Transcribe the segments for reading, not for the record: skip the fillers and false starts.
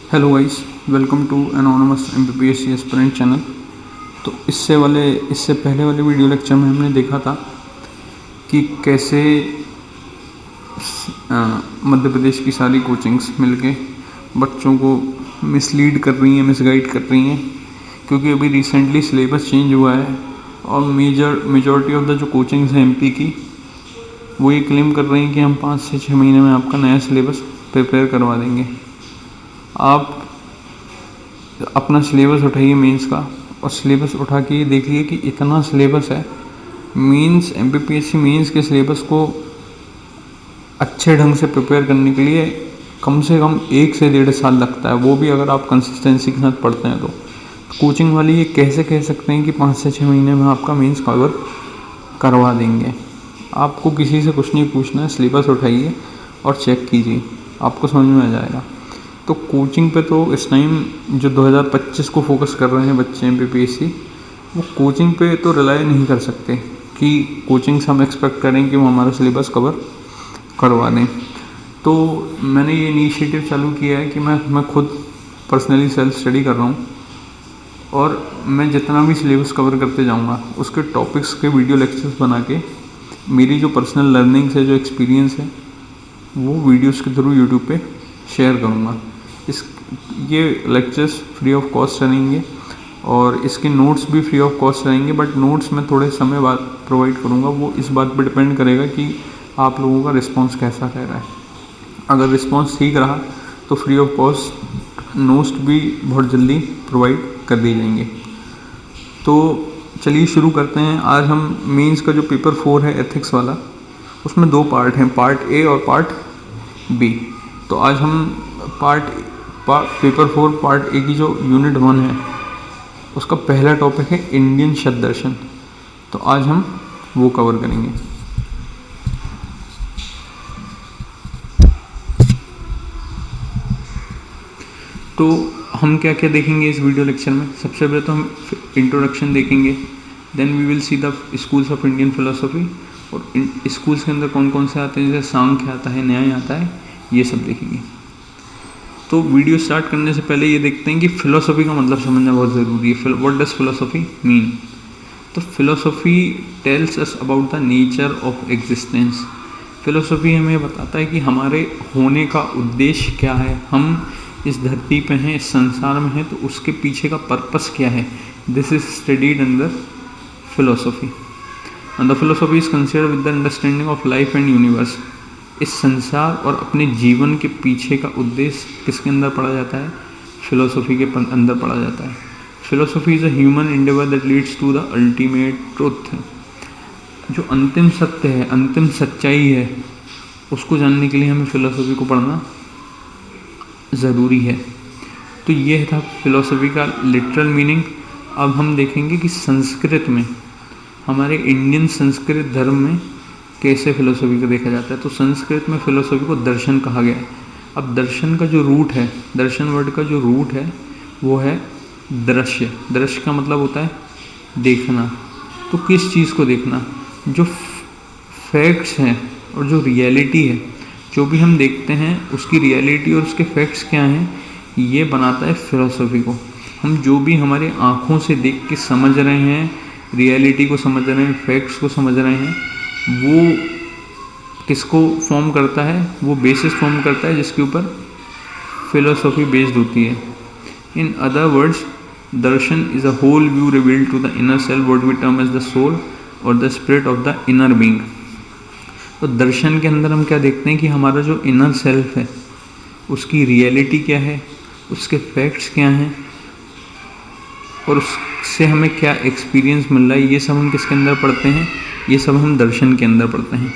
Hello guys, welcome to anonymous MPPSC aspirant channel. तो इससे पहले वाले वीडियो लेक्चर में हमने देखा था कि कैसे मध्य प्रदेश की सारी कोचिंग्स मिलके बच्चों को मिसलीड कर रही हैं, मिसगाइड कर रही हैं, क्योंकि अभी रिसेंटली सिलेबस चेंज हुआ है और मेजॉरिटी ऑफ द जो कोचिंग्स हैं एमपी की वो ये क्लेम कर रही हैं कि हम 5 से 6 महीने में आपका नया सिलेबस प्रिपेयर करवा देंगे। आप अपना सिलेबस उठाइए मेंस का, और सिलेबस उठा के देखिए कि इतना सिलेबस है। मेंस एमपीपीएससी मेंस के सिलेबस को अच्छे ढंग से प्रिपेयर करने के लिए कम से कम 1 से 1.5 साल लगता है, वो भी अगर आप कंसिस्टेंसी के साथ पढ़ते हैं तो कोचिंग वाले ये कैसे कह सकते हैं कि 5 से 6 महीने में आपका मेंस कवर करवा देंगे। आपको किसी से कुछ नहीं पूछना है, सिलेबस उठाइए और चेक कीजिए, आपको समझ में आ जाएगा। तो कोचिंग पे तो इस टाइम जो 2025 को फोकस कर रहे हैं बच्चे एमपीपीएससी, वो कोचिंग पे तो रिलाई नहीं कर सकते कि कोचिंग से हम एक्सपेक्ट करें कि वो हमारा सिलेबस कवर करवा दें। तो मैंने ये इनिशिएटिव चालू किया है कि मैं खुद पर्सनली सेल्फ स्टडी कर रहा हूँ, और मैं जितना भी सिलेबस कवर करते जाऊँगा उसके टॉपिक्स के वीडियो लेक्चर्स बना के मेरी जो पर्सनल लर्निंग से जो एक्सपीरियंस है वो वीडियोस के थ्रू यूट्यूब पे शेयर करूँगा। ये लेक्चर्स फ्री ऑफ कॉस्ट रहेंगे और इसके नोट्स भी फ्री ऑफ कॉस्ट रहेंगे, बट नोट्स मैं थोड़े समय बाद प्रोवाइड करूँगा। वो इस बात पर डिपेंड करेगा कि आप लोगों का रिस्पांस कैसा रह रहा है। अगर रिस्पांस ठीक रहा तो फ्री ऑफ कॉस्ट नोट्स भी बहुत जल्दी प्रोवाइड कर दिए जाएंगे। तो चलिए शुरू करते हैं। आज हम मेंस का जो पेपर 4 है एथिक्स वाला, उसमें 2 पार्ट हैं, पार्ट ए और पार्ट बी। तो आज हम पेपर 4 पार्ट ए की जो यूनिट 1 है उसका पहला टॉपिक है इंडियन शब्द दर्शन। तो आज हम वो कवर करेंगे। तो हम क्या क्या देखेंगे इस वीडियो लेक्चर में। सबसे पहले तो हम इंट्रोडक्शन देखेंगे, then we will see the schools of Indian philosophy, और स्कूल्स के अंदर कौन कौन से आते हैं, जैसे सांख्य आता है, न्याय आता है, ये सब देखेंगे। तो वीडियो स्टार्ट करने से पहले ये देखते हैं कि फ़िलोसफी का मतलब समझना बहुत ज़रूरी है। What does philosophy mean? तो philosophy tells us about the nature of existence. Philosophy हमें बताता है कि हमारे होने का उद्देश्य क्या है, हम इस धरती पे हैं, इस संसार में हैं, तो उसके पीछे का पर्पस क्या है। This is studied under philosophy, and the philosophy is considered with the understanding of life and universe. इस संसार और अपने जीवन के पीछे का उद्देश्य किसके अंदर पढ़ा जाता है? फिलोसफी के अंदर पढ़ा जाता है। Philosophy is a human endeavour that leads to the ultimate truth. जो अंतिम सत्य है, अंतिम सच्चाई है, उसको जानने के लिए हमें फिलोसफी को पढ़ना ज़रूरी है। तो ये था फिलोसफी का लिटरल मीनिंग। अब हम देखेंगे कि संस्कृत में, हमारे इंडियन संस्कृत धर्म में कैसे फिलोसफी को देखा जाता है। तो संस्कृत में फिलोसफी को दर्शन कहा गया है। अब दर्शन का जो रूट है, दर्शन वर्ड का जो रूट है वो है दृश्य। दृश्य का मतलब होता है देखना। तो किस चीज़ को देखना? जो फैक्ट्स हैं और जो रियलिटी है, जो भी हम देखते हैं उसकी रियलिटी और उसके फैक्ट्स क्या हैं, ये बनाता है फिलोसफी को। हम जो भी हमारे आँखों से देख के समझ रहे हैं, रियलिटी को समझ रहे हैं, फैक्ट्स को समझ रहे हैं, वो किसको फॉर्म करता है? वो बेसिस फॉर्म करता है जिसके ऊपर फिलोसफी बेस्ड होती है। In other words, darshan is a whole view revealed to the inner self, what we term as the soul और the spirit of the inner being. तो दर्शन के अंदर हम क्या देखते हैं कि हमारा जो इनर सेल्फ है उसकी रियलिटी क्या है, उसके फैक्ट्स क्या हैं, और उससे हमें क्या एक्सपीरियंस मिल रहा है, ये सब हम किसके अंदर पढ़ते हैं? ये सब हम दर्शन के अंदर पढ़ते हैं।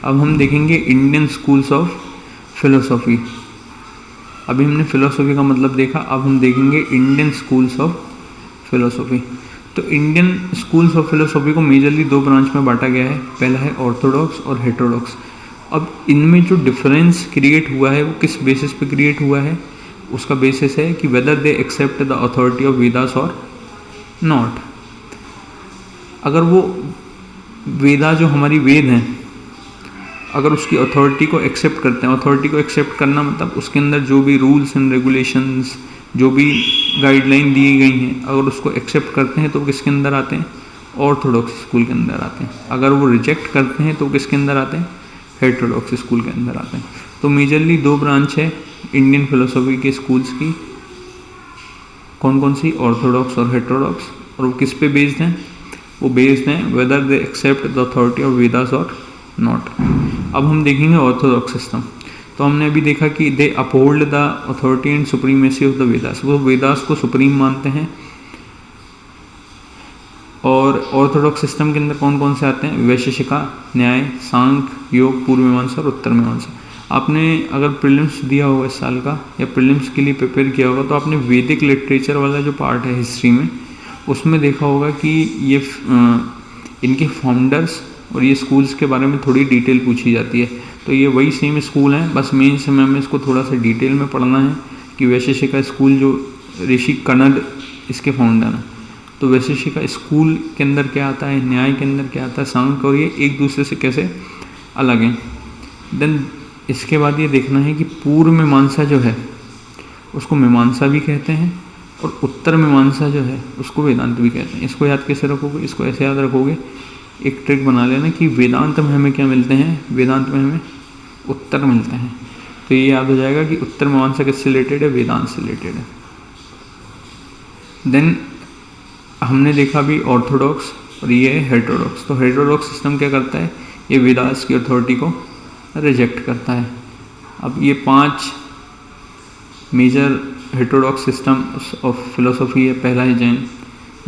अब हम देखेंगे इंडियन स्कूल्स ऑफ फिलोसफी। अभी हमने फिलोसफी का मतलब देखा, अब हम देखेंगे इंडियन स्कूल्स ऑफ फिलोसफी। तो इंडियन स्कूल्स ऑफ फिलोसफी को मेजरली 2 ब्रांच में बांटा गया है। पहला है ऑर्थोडॉक्स और हेटेरोडॉक्स। अब इनमें जो डिफरेंस क्रिएट हुआ है वो किस बेसिस पे क्रिएट हुआ है? उसका बेसिस है कि whether they accept the authority of Vedas or not. अगर वो वेदा जो हमारी वेद हैं, अगर उसकी अथॉरिटी को एक्सेप्ट करते हैं, अथॉरिटी को एक्सेप्ट करना मतलब उसके अंदर जो भी रूल्स एंड रेगुलेशंस, जो भी गाइडलाइन दी गई हैं, अगर उसको एक्सेप्ट करते हैं तो वो किसके अंदर आते हैं? ऑर्थोडॉक्स स्कूल के अंदर आते हैं। अगर वो रिजेक्ट करते हैं तो किसके अंदर आते हैं? हेटेरोडॉक्स स्कूल के अंदर आते हैं। तो मेजरली 2 ब्रांच है इंडियन फिलोसॉफी के स्कूल्स की, कौन कौन सी? ऑर्थोडॉक्स और हेटेरोडॉक्स। और वो किस पे बेस्ड हैं? वो बेस्ड हैं whether they accept the authority of Vedas or not. अब हम देखेंगे ऑर्थोडॉक्स सिस्टम। तो हमने अभी देखा कि they uphold the authority and supremacy of the Vedas, वो वेदास को सुप्रीम मानते हैं। और ऑर्थोडॉक्स सिस्टम के अंदर कौन कौन से आते हैं? वैशेषिका, न्याय, सांख्य, योग, पूर्व मीमांसा और उत्तर मीमांसा। आपने अगर प्रीलिम्स दिया होगा इस साल का या प्रीलिम्स के लिए प्रिपेयर किया होगा तो आपने वैदिक लिटरेचर वाला जो पार्ट है हिस्ट्री में, उसमें देखा होगा कि ये इनके फाउंडर्स और ये स्कूल्स के बारे में थोड़ी डिटेल पूछी जाती है। तो ये वही सेम स्कूल हैं, बस मेन समय में इसको थोड़ा सा डिटेल में पढ़ना है कि वैशेषिका स्कूल जो ऋषि कनद इसके फाउंडर हैं, तो वैशेषिका स्कूल के अंदर क्या आता है, न्याय के अंदर क्या आता है, सांख्य, और ये एक दूसरे से कैसे अलग हैं। देन इसके बाद ये देखना है कि पूर्व मीमांसा जो है उसको मीमांसा भी कहते हैं और उत्तर मीमांसा जो है उसको वेदांत भी कहते हैं। इसको याद कैसे रखोगे? इसको ऐसे याद रखोगे, एक ट्रिक बना लेना कि वेदांत में हमें क्या मिलते हैं? वेदांत में हमें उत्तर मिलते हैं। तो ये याद हो जाएगा कि उत्तर मीमांसा किससे रिलेटेड है? वेदांत से रिलेटेड है। देन हमने देखा भी ऑर्थोडॉक्स और ये है हेटेरोडॉक्स। तो हेटेरोडॉक्स सिस्टम क्या करता है? ये वेदास की अथॉरिटी को रिजेक्ट करता है। अब ये 5 major heterodox system of philosophy है। पहला है जैन,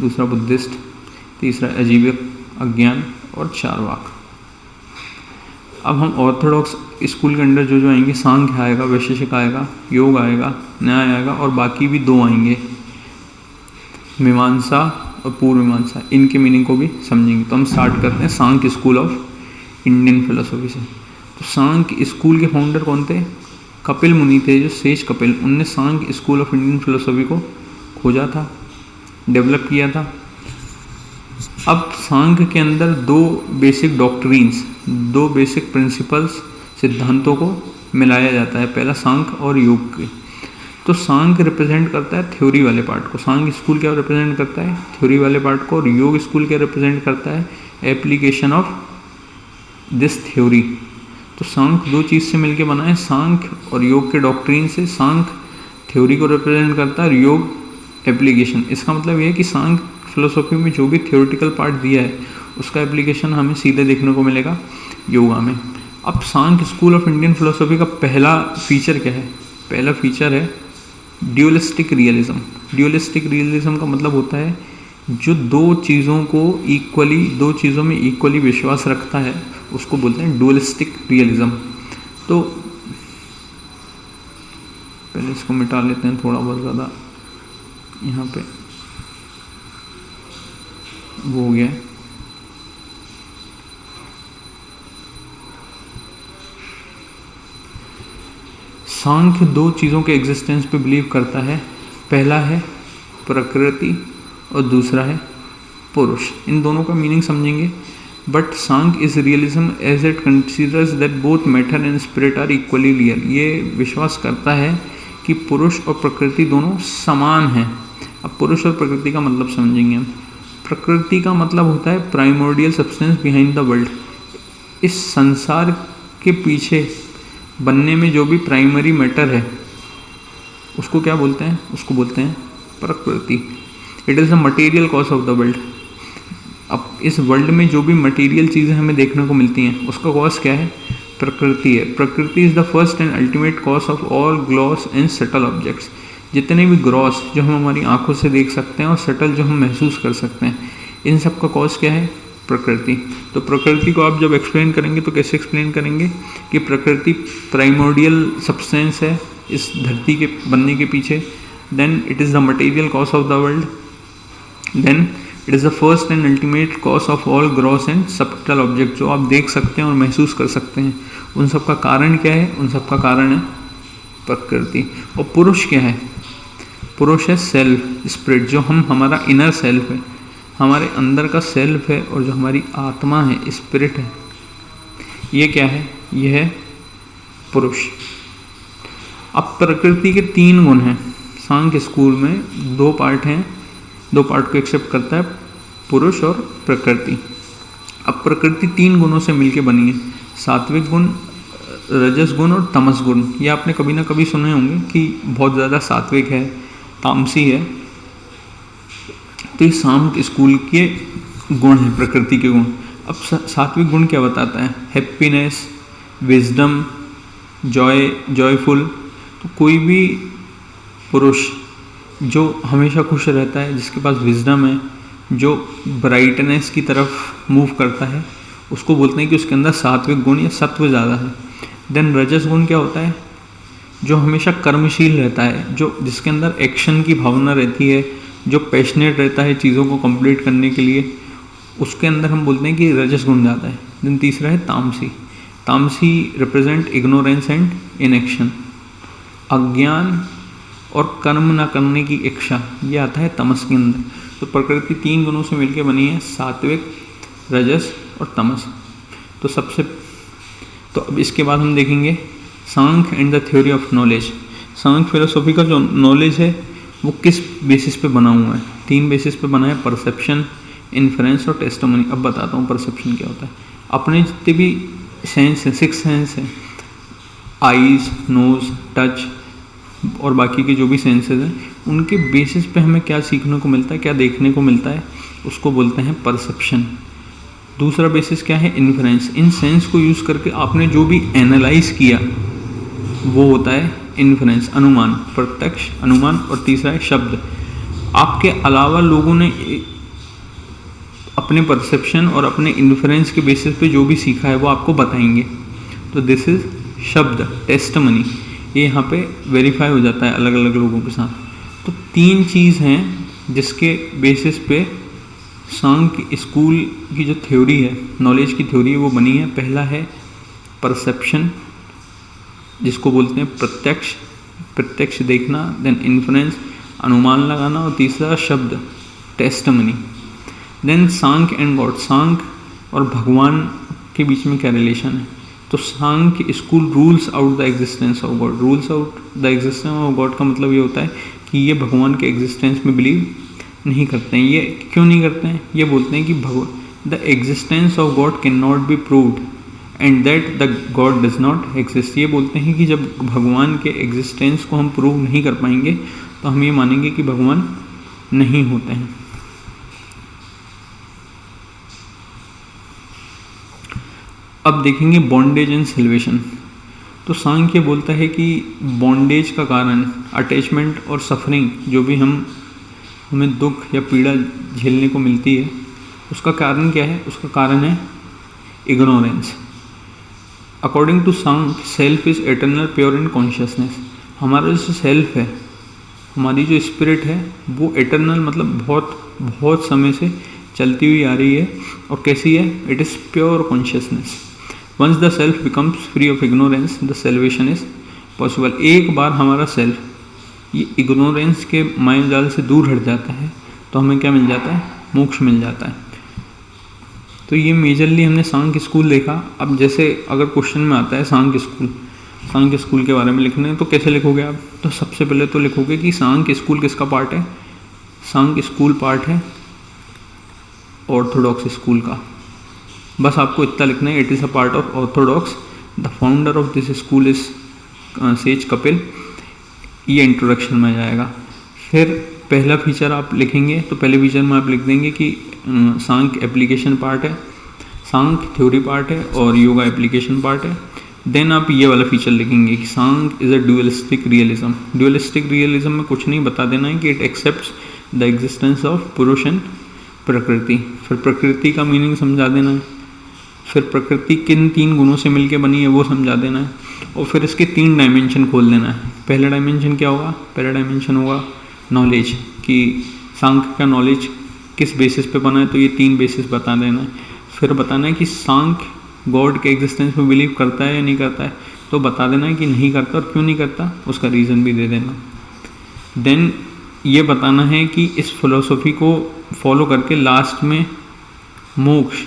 दूसरा बुद्धिस्ट, तीसरा अजीविक अज्ञान और चारवाक। अब हम ऑर्थोडॉक्स स्कूल के अंदर जो जो आएंगे, सांख्य आएगा, वैशेषिक आएगा, योग आएगा, न्याय आएगा और बाकी भी 2 आएंगे, मीमांसा और पूर्व मीमांसा। इनके मीनिंग को भी समझेंगे। तो हम स्टार्ट करते हैं सांख्य स्कूल ऑफ इंडियन फिलोसॉफी से। तो सांख्य स्कूल के फाउंडर कौन थे? कपिल मुनि थे, जो सेज कपिल, उनने सांख्य स्कूल ऑफ इंडियन फिलोसॉफी को खोजा था, डेवलप किया था। अब सांख्य के अंदर 2 बेसिक डॉक्ट्रिन्स, 2 बेसिक प्रिंसिपल्स, सिद्धांतों को मिलाया जाता है, पहला सांख्य और योग के। तो सांख्य रिप्रेजेंट करता है थ्योरी वाले पार्ट को, सांख्य स्कूल क्या रिप्रेजेंट करता है? थ्योरी वाले पार्ट को। और योग स्कूल क्या रिप्रेजेंट करता है? Application of this theory. तो सांख्य 2 चीज़ से मिलके बना है, सांख्य और योग के डॉक्ट्रिन से। सांख्य थ्योरी को रिप्रेजेंट करता है और योग एप्लीकेशन। इसका मतलब ये है कि सांख्य फिलोसॉफी में जो भी थ्योरेटिकल पार्ट दिया है उसका एप्लीकेशन हमें सीधे देखने को मिलेगा योगा में। अब सांख्य स्कूल ऑफ इंडियन फिलोसॉफी का पहला फीचर क्या है? पहला फीचर है ड्यूलिस्टिक रियलिज्म। ड्यूलिस्टिक रियलिज्म का मतलब होता है जो 2 चीज़ों को इक्वली, 2 चीज़ों में इक्वली विश्वास रखता है उसको बोलते हैं ड्यूलिस्टिक रियलिज्म। तो पहले इसको मिटा लेते हैं, थोड़ा बहुत ज़्यादा यहाँ पे वो हो गया। सांख्य 2 चीज़ों के एग्जिस्टेंस पे बिलीव करता है, पहला है प्रकृति और दूसरा है पुरुष। इन दोनों का मीनिंग समझेंगे। But Sankhya is realism as it considers that both matter and spirit are equally real. ये विश्वास करता है कि पुरुष और प्रकृति दोनों समान हैं। अब पुरुष और प्रकृति का मतलब समझेंगे हम। प्रकृति का मतलब होता है primordial substance behind the world. इस संसार के पीछे बनने में जो भी प्राइमरी मैटर है उसको क्या बोलते हैं? उसको बोलते हैं प्रकृति। It is the material cause of the world. अब इस वर्ल्ड में जो भी मटेरियल चीज़ें हमें देखने को मिलती हैं उसका कॉज क्या है? प्रकृति है। प्रकृति is the first and ultimate cause of all gloss and subtle objects. जितने भी ग्रॉस जो हम हमारी आंखों से देख सकते हैं और सटल जो हम महसूस कर सकते हैं, इन सब का कॉज क्या है? प्रकृति। तो प्रकृति को आप जब एक्सप्लेन करेंगे तो कैसे एक्सप्लेन करेंगे कि प्रकृति प्राइमोर्डियल सब्सटेंस है इस धरती के बनने के पीछे, then it is the material cause of the world, then it is the first and ultimate cause of all gross and subtle object जो आप देख सकते हैं और महसूस कर सकते हैं। उन सब का कारण क्या है? उन सब का कारण है प्रकृति। और पुरुष क्या है? पुरुष है सेल्फ, स्पिरिट, जो हमारा इनर सेल्फ है, हमारे अंदर का सेल्फ है, और जो हमारी आत्मा है, स्पिरिट है, ये क्या है? यह है पुरुष। अब प्रकृति के 3 गुण हैं। सांख्य स्कूल में 2 पार्ट हैं, 2 पार्ट को एक्सेप्ट करता है, पुरुष और प्रकृति। अब प्रकृति 3 गुणों से मिलके बनी है, सात्विक गुण, रजस गुण और तमस गुण। ये आपने कभी ना कभी सुने होंगे कि बहुत ज़्यादा सात्विक है, तामसी है। तो ये सांख्य स्कूल के गुण हैं, प्रकृति के गुण। अब सात्विक गुण क्या बताता है? Happiness, wisdom, joyful. तो कोई भी पुरुष जो हमेशा खुश रहता है, जिसके पास विजडम है, जो ब्राइटनेस की तरफ मूव करता है, उसको बोलते हैं कि उसके अंदर सात्विक गुण या सत्व ज़्यादा है। देन रजस गुण क्या होता है? जो हमेशा कर्मशील रहता है, जो जिसके अंदर एक्शन की भावना रहती है, जो पैशनेट रहता है चीज़ों को कंप्लीट करने के लिए, उसके अंदर हम बोलते हैं कि रजस गुण ज़्यादा है। देन तीसरा है तामसी। तामसी रिप्रेजेंट इग्नोरेंस एंड इनएक्शन, अज्ञान और कर्म ना करने की इच्छा, ये आता है तमस के अंदर। तो प्रकृति 3 गुणों से मिलकर बनी है, सात्विक, रजस और तमस। तो अब इसके बाद हम देखेंगे Sankhya and the theory of knowledge. Sankhya philosophy का जो नॉलेज है वो किस बेसिस पे बना हुआ है? 3 बेसिस पे बना है, परसेप्शन, इन्फ्रेंस और टेस्टिमनी। अब बताता हूँ परसेप्शन क्या होता है। अपने जितने भी सेंस हैं, 6 सेंस हैं, आईज, नोज, टच और बाकी के जो भी सेंसेस हैं, उनके बेसिस पे हमें क्या सीखने को मिलता है, क्या देखने को मिलता है, उसको बोलते हैं परसेप्शन। दूसरा बेसिस क्या है? इन्फ्रेंस। इन सेंस को यूज़ करके आपने जो भी एनालाइज किया वो होता है इन्फ्रेंस, अनुमान, प्रत्यक्ष अनुमान। और तीसरा है शब्द। आपके अलावा लोगों ने अपने परसेप्शन और अपने इन्फ्रेंस के बेसिस पे जो भी सीखा है वो आपको बताएंगे। तो दिस इज शब्द, टेस्टिमनी। ये यहाँ पे वेरीफाई हो जाता है अलग अलग लोगों के साथ। तो 3 चीज़ हैं जिसके बेसिस पे सांख्य स्कूल की जो थ्योरी है, नॉलेज की थ्योरी है, वो बनी है। पहला है परसेप्शन, जिसको बोलते हैं प्रत्यक्ष देखना। देन इन्फ्रेंस, अनुमान लगाना। और तीसरा शब्द, testimony. Then Sankhya and God. Sankhya और भगवान के बीच में क्या रिलेशन है? तो Sankhya school rules out the existence of God. Rules out the existence of God का मतलब ये होता है कि ये भगवान के एग्जिस्टेंस में बिलीव नहीं करते हैं। ये क्यों नहीं करते हैं? ये बोलते हैं कि the existence of God can not be proved and that the God does not exist. ये बोलते हैं कि जब भगवान के एग्जिस्टेंस को हम प्रूव नहीं कर पाएंगे तो हम ये मानेंगे कि भगवान नहीं होते हैं। अब देखेंगे बॉन्डेज एंड सेल्वेशन। तो सांख्य बोलता है कि बॉन्डेज का कारण, अटैचमेंट और सफरिंग, जो भी हमें दुख या पीड़ा झेलने को मिलती है, उसका कारण क्या है? उसका कारण है ignorance. According to Sankhya, self is eternal, pure and consciousness. हमारा जो सेल्फ है, हमारी जो स्पिरिट है, वो एटर्नल मतलब बहुत समय से चलती हुई आ रही है। और कैसी है? It is pure consciousness. Once the self becomes free of ignorance, the salvation is possible. एक बार हमारा सेल्फ ये इग्नोरेंस के मायाजाल से दूर हट जाता है तो हमें क्या मिल जाता है? मोक्ष मिल जाता है। तो ये मेजरली हमने सांख्य स्कूल देखा। अब जैसे अगर क्वेश्चन में आता है सांख्य स्कूल के बारे में लिखना है तो कैसे लिखोगे आप? तो सबसे पहले तो लिखोगे कि सांख्य स्कूल किसका पार्ट है? सांख्य स्कूल पार्ट है ऑर्थोडॉक्स स्कूल का। बस आपको इतना लिखना है, it is a part of Orthodox. The founder of this school is says Kapil. ये इंट्रोडक्शन में आ जाएगा। फिर पहला फीचर आप लिखेंगे तो पहले फीचर में आप लिख देंगे कि सांख्य एप्लीकेशन पार्ट है, सांख्य थ्योरी पार्ट है और योगा एप्लीकेशन पार्ट है। देन आप ये वाला फीचर लिखेंगे कि सांख्य इज अ ड्यूअलिस्टिक रियलिज्म। ड्यूअलिस्टिक रियलिज्म में कुछ नहीं, बता देना है कि it accepts the existence of पुरुष एंड प्रकृति। फिर प्रकृति का मीनिंग समझा देना है। फिर प्रकृति किन 3 गुणों से मिलकर बनी है वो समझा देना है। और फिर इसके 3 डायमेंशन खोल देना है। पहला डायमेंशन क्या होगा? पहला डायमेंशन होगा नॉलेज, कि सांख्य का नॉलेज किस बेसिस पे बना है, तो ये 3 बेसिस बता देना है। फिर बताना है कि सांख्य गॉड के एग्जिस्टेंस में बिलीव करता है या नहीं करता है, तो बता देना है कि नहीं करता और क्यों नहीं करता, उसका रीज़न भी दे देना। देन ये बताना है कि इस फिलॉसफी को फॉलो करके लास्ट में मोक्ष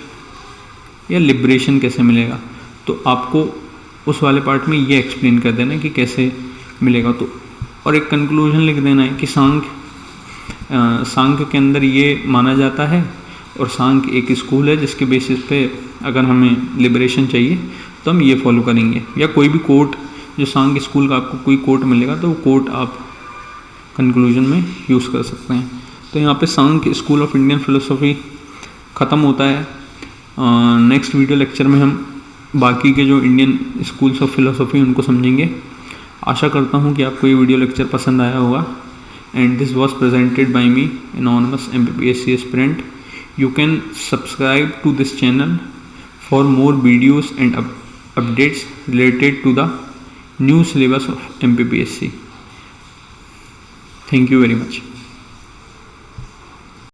या लिबरेशन कैसे मिलेगा। तो आपको उस वाले पार्ट में ये एक्सप्लेन कर देना कि कैसे मिलेगा। तो और एक कंक्लूजन लिख देना है कि सांख्य के अंदर ये माना जाता है, और सांख्य एक स्कूल है जिसके बेसिस पे अगर हमें लिबरेशन चाहिए तो हम ये फॉलो करेंगे। या कोई भी कोट जो सांख्य स्कूल का आपको कोई कोट मिलेगा तो वो कोट आप कंक्लूजन में यूज़ कर सकते हैं। तो यहाँ पे सांख्य स्कूल ऑफ इंडियन फिलोसफी ख़त्म होता है। नेक्स्ट वीडियो लेक्चर में हम बाकी के जो इंडियन स्कूल्स ऑफ फिलोसफी उनको समझेंगे। आशा करता हूँ कि आपको ये वीडियो लेक्चर पसंद आया होगा। And this was presented by me, anonymous MPPSC aspirant. You can subscribe to this channel for more videos and updates related to the new syllabus of MPPSC. Thank you very much.